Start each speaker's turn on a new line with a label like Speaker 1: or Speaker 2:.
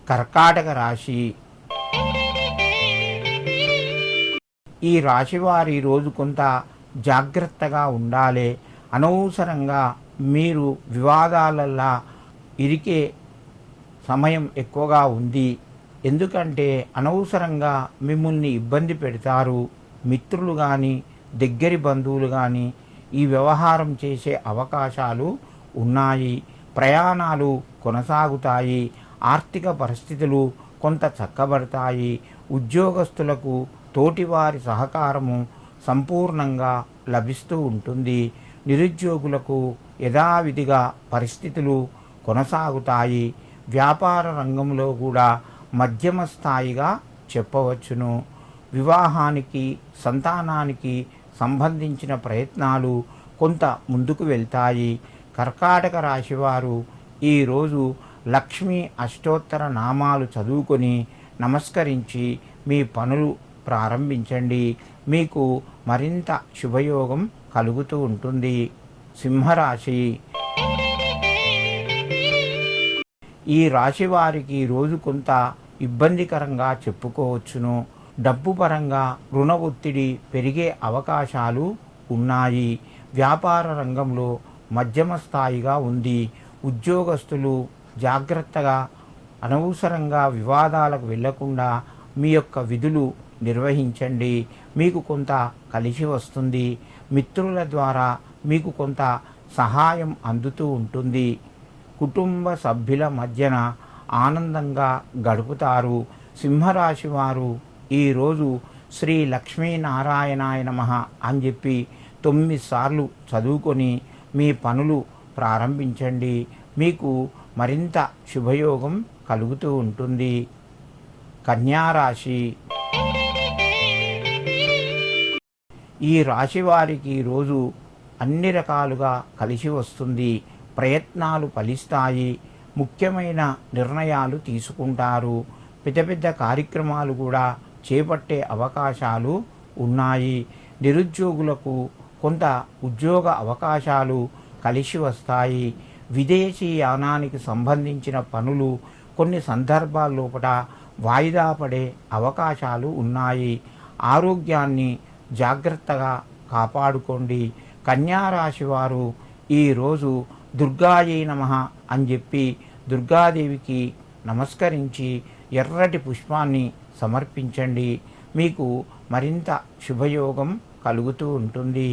Speaker 1: కర్కాటక రాశి. ఈ రాశివారి రోజు కొంత జాగ్రత్తగా ఉండాలి. అనవసరంగా మీరు వివాదాలల్లా ఇరికే సమయం ఎక్కువగా ఉంది. ఎందుకంటే అనవసరంగా మిమ్మల్ని ఇబ్బంది పెడతారు. మిత్రులు కానీ దగ్గరి బంధువులు కానీ ఈ వ్యవహారం చేసే అవకాశాలు ఉన్నాయి. ప్రయాణాలు కొనసాగుతాయి. ఆర్థిక పరిస్థితులు కొంత చక్కబడతాయి. ఉద్యోగస్తులకు తోటివారి సహకారము సంపూర్ణంగా లభిస్తూ ఉంటుంది. నిరుద్యోగులకు యథావిధిగా పరిస్థితులు కొనసాగుతాయి. వ్యాపార రంగంలో కూడా మధ్యమ స్థాయిగా చెప్పవచ్చును. వివాహానికి సంతానానికి సంబంధించిన ప్రయత్నాలు కొంత ముందుకు వెళ్తాయి. కర్కాటక రాశివారు ఈరోజు లక్ష్మీ అష్టోత్తర నామాలు చదువుకొని నమస్కరించి మీ పనులు ప్రారంభించండి. మీకు మరింత శుభయోగం కలుగుతూ ఉంటుంది. సింహరాశి. ఈ రాశి వారికి రోజు కొంత ఇబ్బందికరంగా చెప్పుకోవచ్చును. డబ్బు పరంగా రుణ ఒత్తిడి పెరిగే అవకాశాలు ఉన్నాయి. వ్యాపార రంగంలో మధ్యమ స్థాయిగా ఉంది. ఉద్యోగస్తులు జాగ్రత్తగా అనవసరంగా వివాదాలకు వెళ్లకుండా మీ యొక్క విధులు నిర్వహించండి. మీకు కొంత కలిసి వస్తుంది. మిత్రుల ద్వారా మీకు కొంత సహాయం అందుతూ ఉంటుంది. కుటుంబ సభ్యుల మధ్యన ఆనందంగా గడుపుతారు. సింహరాశి వారు ఈరోజు శ్రీ లక్ష్మీనారాయణాయ నమః అని చెప్పి 9 సార్లు చదువుకొని మీ పనులు ప్రారంభించండి. మీకు మరింత శుభయోగం కలుగుతూ ఉంటుంది. కన్యారాశి. ఈ రాశి వారికి రోజు అన్ని రకాలుగా కలిసి వస్తుంది. ప్రయత్నాలు ఫలిస్తాయి. ముఖ్యమైన నిర్ణయాలు తీసుకుంటారు. పెద్ద పెద్ద కార్యక్రమాలు కూడా చేపట్టే అవకాశాలు ఉన్నాయి. నిరుద్యోగులకు కొంత ఉద్యోగ అవకాశాలు కలిసి వస్తాయి. విదేశీ యానానికి సంబంధించిన పనులు కొన్ని సందర్భాల్లోపట వాయిదా పడే అవకాశాలు ఉన్నాయి. ఆరోగ్యాన్ని జాగ్రత్తగా కాపాడుకోండి. కన్యారాశి వారు ఈరోజు దుర్గాయై నమః అని చెప్పి దుర్గాదేవికి నమస్కరించి ఎర్రటి పుష్పాన్ని సమర్పించండి. మీకు మరింత శుభయోగం కలుగుతూ ఉంటుంది.